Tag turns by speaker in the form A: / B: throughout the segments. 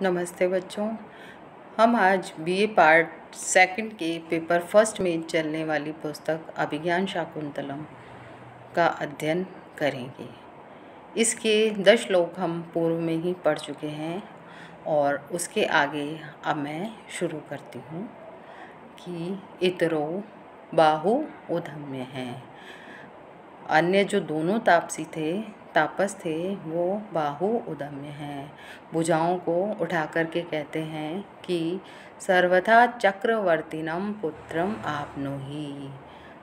A: नमस्ते बच्चों। हम आज बीए पार्ट सेकंड के पेपर फर्स्ट में चलने वाली पुस्तक अभिज्ञान शाकुंतलम का अध्ययन करेंगे। इसके 10 श्लोक हम पूर्व में ही पढ़ चुके हैं और उसके आगे अब मैं शुरू करती हूँ कि इतरो बाहु उधम्य हैं। अन्य जो दोनों तापस थे वो बाहु उदम्य हैं, भुजाओं को उठा करके कहते हैं कि सर्वथा चक्रवर्तिनम पुत्रम आपनोहि।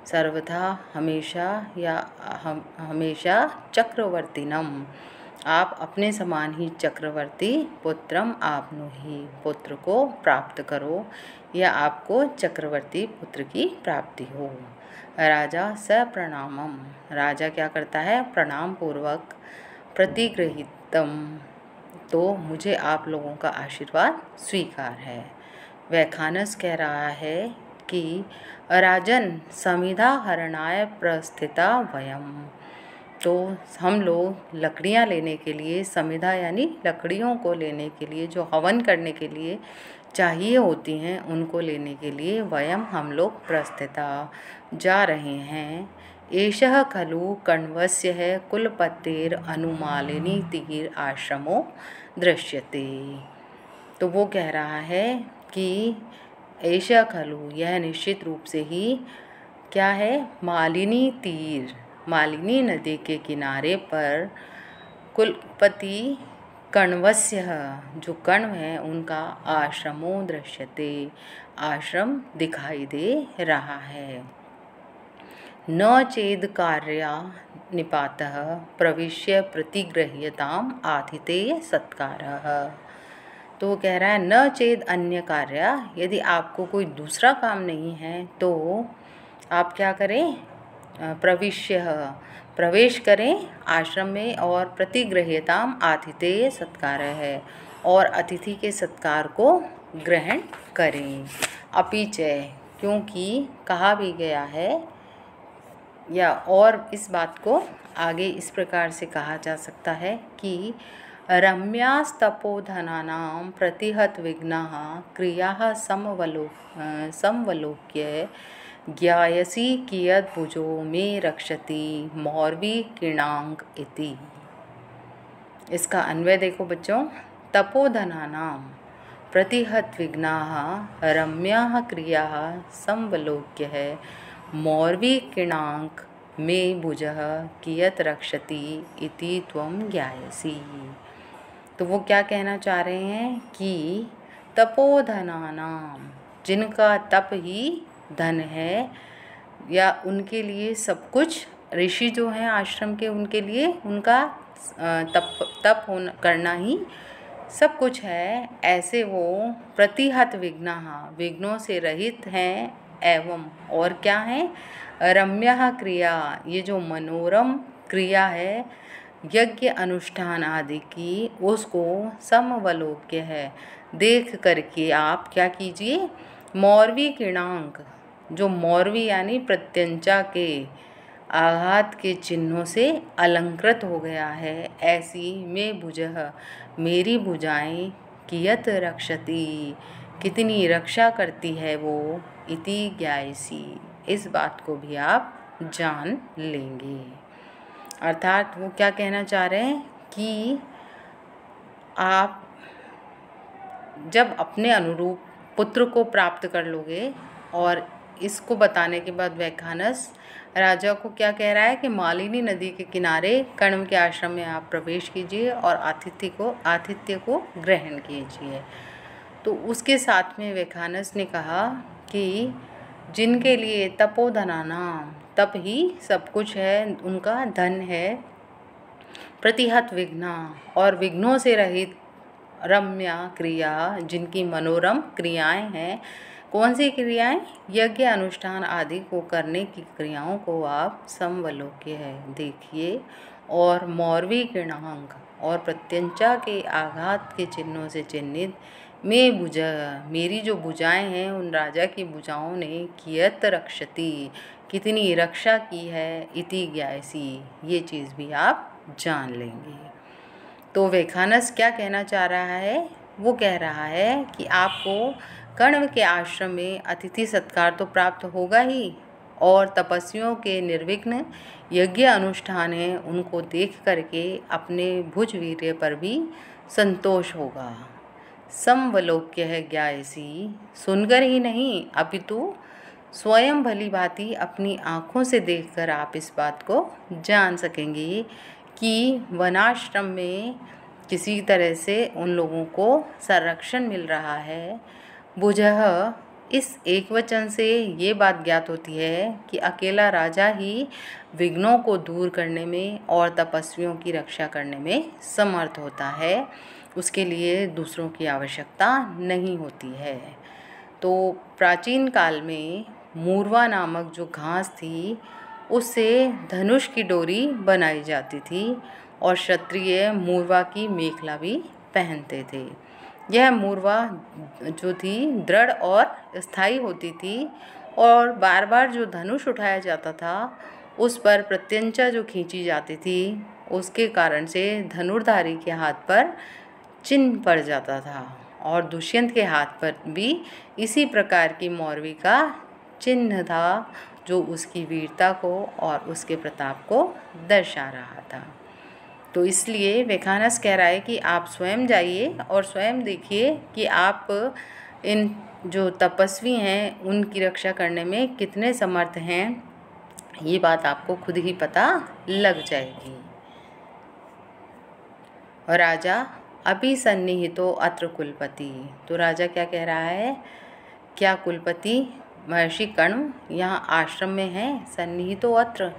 A: सर्वथा हमेशा या हमेशा चक्रवर्तिनम, आप अपने समान ही चक्रवर्ती पुत्रम आपनोहि, पुत्र को प्राप्त करो या आपको चक्रवर्ती पुत्र की प्राप्ति हो। राजा स प्रणामम, राजा क्या करता है? प्रणाम पूर्वक प्रतिगृहीतम, तो मुझे आप लोगों का आशीर्वाद स्वीकार है। व्याख्यानस कह रहा है कि राजन समिधा हरणाय प्रस्थिता वयम, तो हम लोग लकड़ियाँ लेने के लिए, समिधा यानी लकड़ियों को लेने के लिए, जो हवन करने के लिए चाहिए होती हैं उनको लेने के लिए वयम हम लोग प्रस्थिता जा रहे हैं। एषः खलु कण्वस्य है कुलपतेर अनुमालिनी तीर आश्रमो दृश्यते। तो वो कह रहा है कि एषः खलु, यह निश्चित रूप से ही क्या है? मालिनी तीर, मालिनी नदी के किनारे पर कुलपति कण्वस्य, जो कण्व हैं उनका आश्रमो दृश्यते, आश्रम दिखाई दे रहा है। न चेद कार्या निपातः प्रविश्य प्रतिगृह्यताम आतिथेय सत्कारः। तो वो कह रहा है न चेद अन्य कार्य, यदि आपको कोई दूसरा काम नहीं है तो आप क्या करें? प्रवेश करें आश्रम में, और प्रतिगृह्यताम आतिथेय सत्कार है, और अतिथि के सत्कार को ग्रहण करें। अपिचय, क्योंकि कहा भी गया है, या और इस बात को आगे इस प्रकार से कहा जा सकता है कि रम्यास्तपोधनानां प्रतिहत विघ्नाः क्रियाः समवलोक्य ज्ञायसी कियत् भुजो मे रक्षति मौर्वी किणांक इति। इसका अन्वय देखो बच्चों। तपोधनानां प्रतिहत विघ्नाः रम्याः क्रियाः समवलोक्य मौर्वी किणांक मे भुजः कियत् रक्षति इति त्वं ज्ञायसी। तो वो क्या कहना चाह रहे हैं कि तपोधनानां, जिनका तप ही धन है, या उनके लिए सब कुछ, ऋषि जो हैं आश्रम के, उनके लिए उनका तप करना ही सब कुछ है, ऐसे वो प्रतिहत विघ्नाः, विघ्नों से रहित हैं, एवं और क्या है? रम्या क्रिया, ये जो मनोरम क्रिया है यज्ञ अनुष्ठान आदि की, उसको समवलोक्य है, देख करके आप क्या कीजिए? मौर्वी किणांक, जो मौर्वी यानी प्रत्यंचा के आघात के चिन्हों से अलंकृत हो गया है, ऐसी में भुजः, मेरी भुजाएं, कियत रक्षति, कितनी रक्षा करती है वो, इति ज्ञायसी, इस बात को भी आप जान लेंगे। अर्थात वो क्या कहना चाह रहे हैं कि आप जब अपने अनुरूप पुत्र को प्राप्त कर लोगे, और इसको बताने के बाद व्याख्यानस राजा को क्या कह रहा है कि मालिनी नदी के किनारे कण्व के आश्रम में आप प्रवेश कीजिए और आतिथ्य को ग्रहण कीजिए। तो उसके साथ में व्याख्यानस ने कहा कि जिनके लिए तपोधनाना, तप ही सब कुछ है, उनका धन है, प्रतिहत विघ्ना, और विघ्नों से रहित रम्या क्रिया, जिनकी मनोरम क्रियाएं हैं। कौन सी क्रियाएं? यज्ञ अनुष्ठान आदि को करने की क्रियाओं को आप समवलोक्य है, देखिए। और मौर्वी किणांक, और प्रत्यंचा के आघात के चिन्हों से चिन्हित में भुजा, मेरी जो भुजाएं हैं उन राजा की भुजाओं ने कियत रक्षति, कितनी रक्षा की है, इति ज्ञायसी, ये चीज़ भी आप जान लेंगे। तो व्याख्यानस क्या कहना चाह रहा है वो कह रहा है कि आपको कण्व के आश्रम में अतिथि सत्कार तो प्राप्त होगा ही, और तपस्वियों के निर्विघ्न यज्ञ अनुष्ठान है उनको देख करके अपने भुज वीर्य पर भी संतोष होगा। समवलोक्य है ज्ञायसी, सुनकर ही नहीं अपितु स्वयं भली भांति अपनी आँखों से देखकर आप इस बात को जान सकेंगे कि वनाश्रम में किसी तरह से उन लोगों को संरक्षण मिल रहा है। बुझह, इस एक वचन से ये बात ज्ञात होती है कि अकेला राजा ही विघ्नों को दूर करने में और तपस्वियों की रक्षा करने में समर्थ होता है, उसके लिए दूसरों की आवश्यकता नहीं होती है। तो प्राचीन काल में मूर्वा नामक जो घास थी उससे धनुष की डोरी बनाई जाती थी और क्षत्रिय मूर्वा की मेखला भी पहनते थे। यह मूर्वा जो थी दृढ़ और स्थायी होती थी और बार बार जो धनुष उठाया जाता था उस पर प्रत्यंचा जो खींची जाती थी उसके कारण से धनुर्धारी के हाथ पर चिन्ह पड़ जाता था और दुष्यंत के हाथ पर भी इसी प्रकार की मौर्वी का चिन्ह था जो उसकी वीरता को और उसके प्रताप को दर्शा रहा था। तो इसलिए वेखानस कह रहा है कि आप स्वयं जाइए और स्वयं देखिए कि आप इन जो तपस्वी हैं उनकी रक्षा करने में कितने समर्थ हैं, ये बात आपको खुद ही पता लग जाएगी। और राजा अभी सन्निहितो अत्र कुलपति, तो राजा क्या कह रहा है, क्या कुलपति महर्षि कण्व यहाँ आश्रम में हैं, सन्निहितो अत्र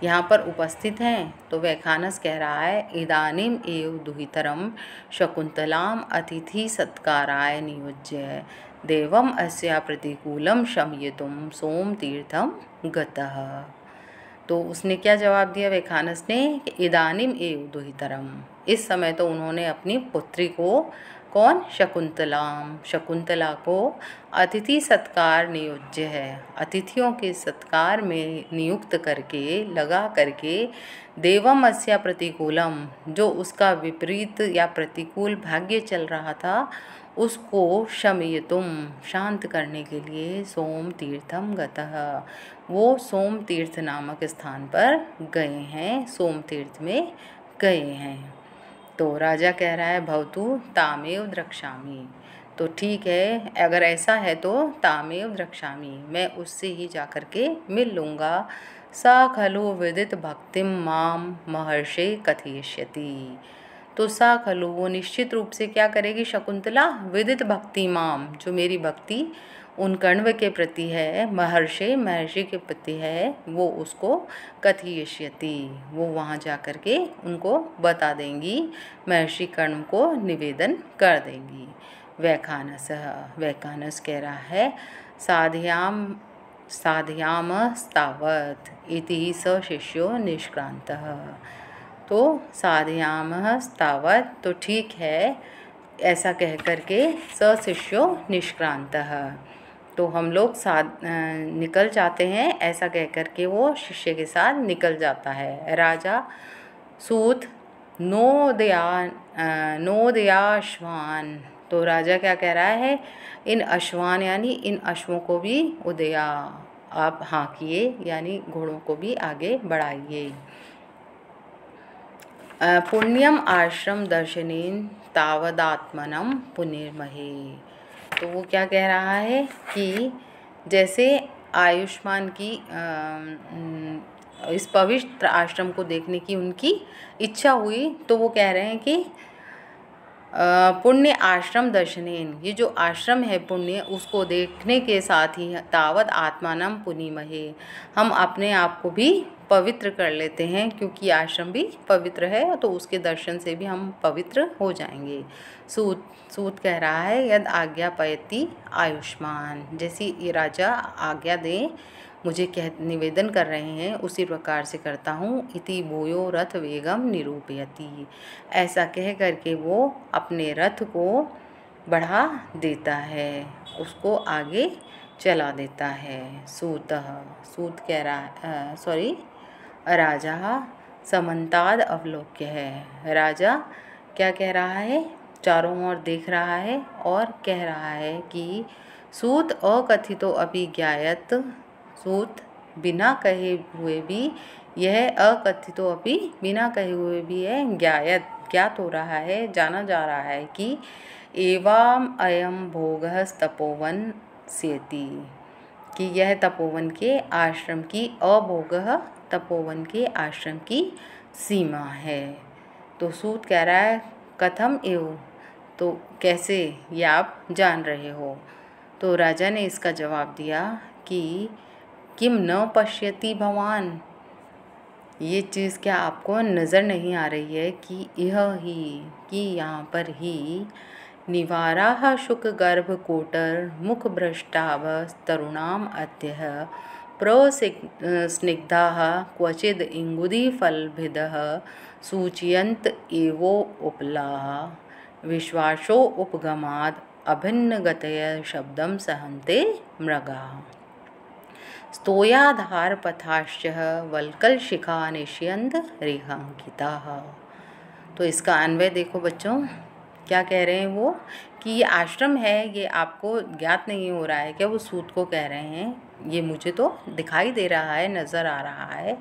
A: यहाँ पर उपस्थित हैं। तो वैखानस कह रहा है इदानीम एव दुहितरम शकुंतलाम अतिथि सत्काराय नियुज्य देवम अस्या प्रतिकूलम शमयितुम सोम तीर्थम गतः। तो उसने क्या जवाब दिया वैखानस ने, इदानीम एव दुहितरम, इस समय तो उन्होंने अपनी पुत्री को, कौन, शकुंतला को अतिथि सत्कार नियोज्य है, अतिथियों के सत्कार में नियुक्त करके, लगा करके, देवम अस्या प्रतिकूलम, जो उसका विपरीत या प्रतिकूल भाग्य चल रहा था उसको शमयितुम, शांत करने के लिए, सोम तीर्थम गतः, वो सोम तीर्थ नामक स्थान पर गए हैं, सोम तीर्थ में गए हैं। तो राजा कह रहा है भवतु तामेव द्रक्ष्यामि, तो ठीक है अगर ऐसा है तो तामेव द्रक्ष्यामि, मैं उससे ही जाकर के मिल लूँगा। सा खलु विदित भक्तिम माम महर्षे कथयिष्यति, तो सा खलु, वो निश्चित रूप से क्या करेगी शकुंतला, विदित भक्ति माम, जो मेरी भक्ति उन कण्व के प्रति है, महर्षि के प्रति है, वो उसको कथयिष्यति, वो वहाँ जा कर के उनको बता देंगी, महर्षि कण्व को निवेदन कर देंगी। वैखानस कह रहा है साध्याम स्तावत इति स शिष्यो निष्क्रांतः, तो साध्याम स्तावत, तो ठीक है ऐसा कह करके स शिष्यो निष्क्रांतः, तो हम लोग निकल जाते हैं, ऐसा कह कर के वो शिष्य के साथ निकल जाता है। राजा सूत नोदयाश्वान, तो राजा क्या कह रहा है, इन अश्वान यानी इन अश्वों को भी उदया, आप हाँकिए यानी घोड़ों को भी आगे बढ़ाइए। पुण्यम आश्रम दर्शनेन तावदात्मनम पुनिर्महे, तो वो क्या कह रहा है कि जैसे आयुष्मान की इस पवित्र आश्रम को देखने की उनकी इच्छा हुई, तो वो कह रहे हैं कि पुण्य आश्रम दर्शनेन, ये जो आश्रम है पुण्य, उसको देखने के साथ ही तावत आत्मानम पुनिमहे, हम अपने आप को भी पवित्र कर लेते हैं, क्योंकि आश्रम भी पवित्र है तो उसके दर्शन से भी हम पवित्र हो जाएंगे। सूत कह रहा है यद आज्ञा पयति आयुष्मान, जैसी ये राजा आज्ञा दें, मुझे निवेदन कर रहे हैं उसी प्रकार से करता हूँ। इति भूयो रथ वेगम निरूपयति, ऐसा कह करके वो अपने रथ को बढ़ा देता है, उसको आगे चला देता है। सूत कह रहा राजा समन्ताद अवलोक्य है, राजा क्या कह रहा है, चारों ओर देख रहा है और कह रहा है कि सूत अकथितो अपि ज्ञायत, सूत बिना कहे हुए भी, यह अकथितो अपि बिना कहे हुए भी है ज्ञायत, ज्ञात हो रहा है, जाना जा रहा है कि एवं अयम भोगः तपोवन सेति, कि यह तपोवन के आश्रम की, अभोगः तपोवन के आश्रम की सीमा है। तो सूत कह रहा है कथम एव, तो कैसे, ये आप जान रहे हो। तो राजा ने इसका जवाब दिया कि किम न पश्यति भवान, ये चीज़ क्या आपको नज़र नहीं आ रही है कि यह ही, कि यहाँ पर ही निवाराः शुकगर्भकोटर मुखभ्रष्टावस्तरुणाम् अद्यः प्रस्निग्धाः क्वचिद् इंगुदीफलभिदः सूचयन्त एवोपलाः विश्वासो उपगमाद् अभिन्नगतय शब्दं सहन्ते मृगाः स्तोयाधारपथाश्च वल्कलशिखा निष्यन्द रेखांकिताः। तो इसका अन्वय देखो बच्चों, क्या कह रहे हैं वो, कि ये आश्रम है, ये आपको ज्ञात नहीं हो रहा है क्या, वो सूत को कह रहे हैं, ये मुझे तो दिखाई दे रहा है, नज़र आ रहा है।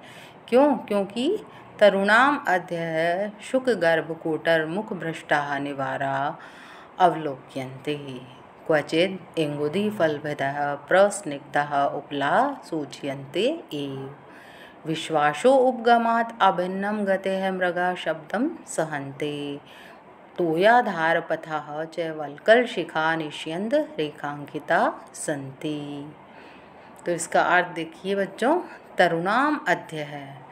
A: क्यों? क्योंकि तरुणाम अद्य शुकगर्भकोटर मुखभ्रष्टाः निवारा अवलोक्यन्ते क्वचिद् इंगुदीफलभिदः प्रस्निग्धाः उपलाः सूचयन्ते एव विश्वासो उपगमात् अभिन्नं गतेः मृगाः शब्दं सहन्ते तोयाधारपथाः च वल्कलशिखा निष्यन्द रेखांकिता सन्ति। तो इसका अर्थ देखिए बच्चों, तरुणाम अद्य है,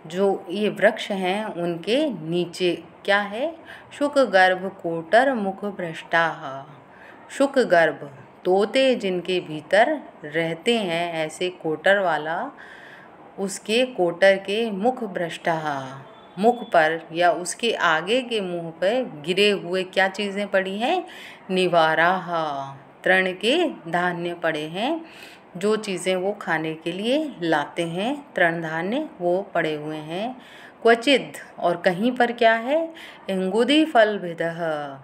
A: जो ये वृक्ष हैं उनके नीचे क्या है, शुकगर्भ कोटर मुखभ्रष्टाः, शुकगर्भ तोते जिनके भीतर रहते हैं, ऐसे कोटर वाला, उसके कोटर के मुखभ्रष्टाः, मुख पर या उसके आगे के मुंह पर गिरे हुए क्या चीज़ें पड़ी हैं, निवाराः, तृण के धान्य पड़े हैं, जो चीज़ें वो खाने के लिए लाते हैं, तृण धान्य वो पड़े हुए हैं। क्वचिद, और कहीं पर क्या है, इंगुदी फल भिदः,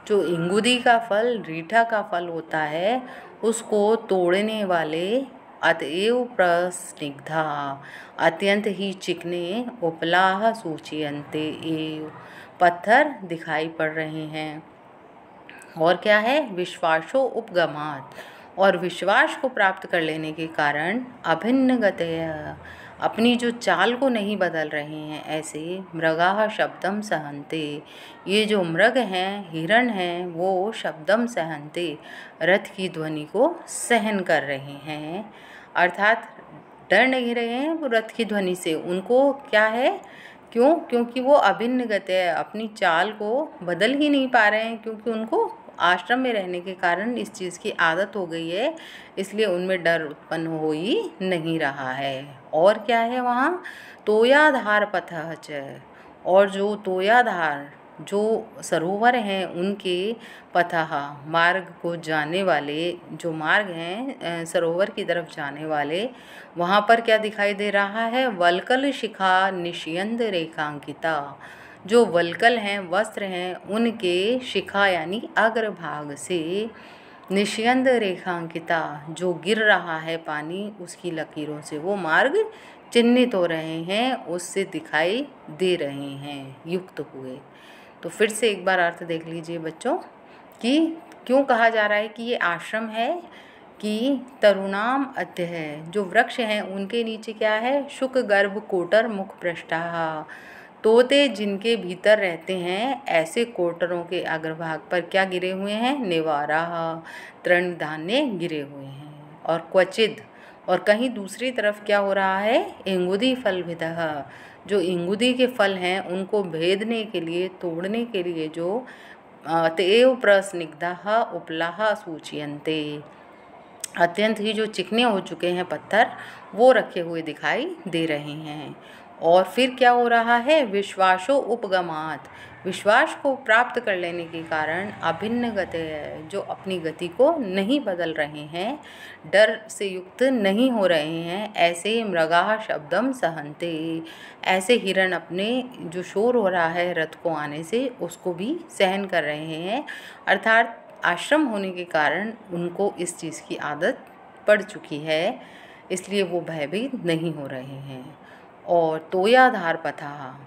A: जो इंगुदी का फल, रीठा का फल होता है, उसको तोड़ने वाले अतएव प्रस्निग्धा, अत्यंत ही चिकने, उपलाह सूचयन्ते एव, पत्थर दिखाई पड़ रहे हैं। और क्या है, विश्वासो उपगमात्, और विश्वास को प्राप्त कर लेने के कारण अभिन्न गतय, अपनी जो चाल को नहीं बदल रहे हैं, ऐसे मृगाः शब्दम सहन्ते, ये जो मृग हैं, हिरण हैं, वो शब्दम सहन्ते, रथ की ध्वनि को सहन कर रहे हैं, अर्थात डर नहीं रहे हैं वो रथ की ध्वनि से। उनको क्या है, क्यों? क्योंकि वो अभिन्न गतय, अपनी चाल को बदल ही नहीं पा रहे हैं, क्योंकि उनको आश्रम में रहने के कारण इस चीज़ की आदत हो गई है, इसलिए उनमें डर उत्पन्न हो ही नहीं रहा है। और क्या है वहाँ, तोयाधार पथः च, और जो तोयाधार, जो सरोवर हैं उनके पथः, मार्ग को जाने वाले, जो मार्ग हैं सरोवर की तरफ जाने वाले, वहाँ पर क्या दिखाई दे रहा है, वल्कल शिखा निष्यन्द रेखांकिता, जो वल्कल हैं, वस्त्र हैं, उनके शिखा यानी अग्रभाग से निष्यन्द रेखांकिता, जो गिर रहा है पानी, उसकी लकीरों से वो मार्ग चिन्हित हो रहे हैं, उससे दिखाई दे रहे हैं युक्त हुए। तो फिर से एक बार अर्थ देख लीजिए बच्चों, कि क्यों कहा जा रहा है कि ये आश्रम है, कि तरुणाम अद्य है, जो वृक्ष हैं उनके नीचे क्या है, शुक गर्भ कोटर मुख पृष्ठाः, तोते जिनके भीतर रहते हैं, ऐसे कोटरों के अग्रभाग पर क्या गिरे हुए हैं, निवाराः, तृण धान्य गिरे हुए हैं। और क्वचिद, और कहीं दूसरी तरफ क्या हो रहा है, इंगुदी फलभिदः, जो इंगुदी के फल हैं उनको भेदने के लिए, तोड़ने के लिए, जो तेव प्रस्निग्धाः उपलाः सूचयन्ते, अत्यंत ही जो चिकने हो चुके हैं पत्थर, वो रखे हुए दिखाई दे रहे हैं। और फिर क्या हो रहा है, विश्वासो उपगमात, विश्वास को प्राप्त कर लेने के कारण अभिन्न गति है, जो अपनी गति को नहीं बदल रहे हैं, डर से युक्त नहीं हो रहे हैं, ऐसे मृगाः शब्दम सहन्ते, ऐसे हिरण अपने जो शोर हो रहा है रथ को आने से उसको भी सहन कर रहे हैं। अर्थात आश्रम होने के कारण उनको इस चीज़ की आदत पड़ चुकी है, इसलिए वो भयभीत नहीं हो रहे हैं। और तोयाधार पथा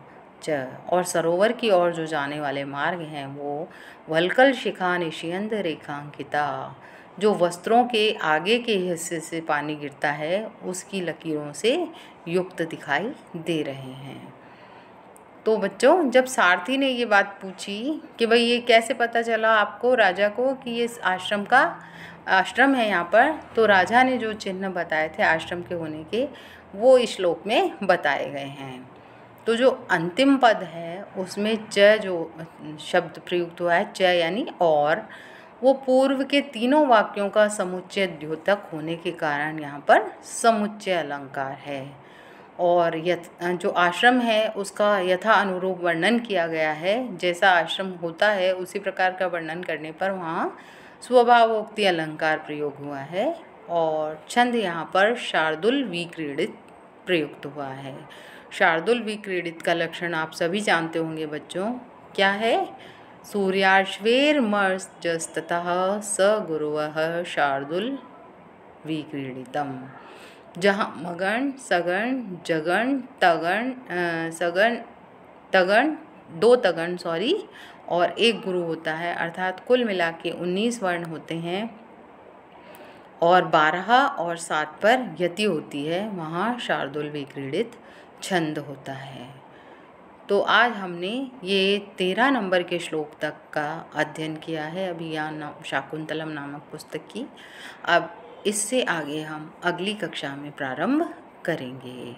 A: च, और सरोवर की ओर जो जाने वाले मार्ग हैं वो वल्कल शिखा निशियंत रेखांकिता, जो वस्त्रों के आगे के हिस्से से पानी गिरता है उसकी लकीरों से युक्त दिखाई दे रहे हैं। तो बच्चों, जब सारथी ने ये बात पूछी कि भाई ये कैसे पता चला आपको, राजा को, कि ये आश्रम है यहाँ पर, तो राजा ने जो चिन्ह बताए थे आश्रम के होने के वो इस श्लोक में बताए गए हैं। तो जो अंतिम पद है उसमें च जो शब्द प्रयुक्त हुआ है, च यानी और, वो पूर्व के तीनों वाक्यों का समुच्चय द्योतक होने के कारण यहाँ पर समुच्चय अलंकार है। और जो आश्रम है उसका यथा अनुरूप वर्णन किया गया है, जैसा आश्रम होता है उसी प्रकार का वर्णन करने पर वहाँ स्वभावोक्ति अलंकार प्रयोग हुआ है। और छंद यहाँ पर शार्दुल विक्रीडित प्रयुक्त हुआ है। शार्दुल विक्रीडित का लक्षण आप सभी जानते होंगे बच्चों, क्या है, सूर्याश्वेर्मजस्ततः स गुरुवः शार्दुल विक्रीडितम, जहाँ मगण सगण जगण तगण दो तगण और एक गुरु होता है, अर्थात कुल मिला के 19 वर्ण होते हैं और 12 और 7 पर यति होती है, वहाँ शार्दुल विक्रीडित छंद होता है। तो आज हमने ये 13 नंबर के श्लोक तक का अध्ययन किया है अभिज्ञान शाकुंतलम नामक पुस्तक की। अब इससे आगे हम अगली कक्षा में प्रारंभ करेंगे।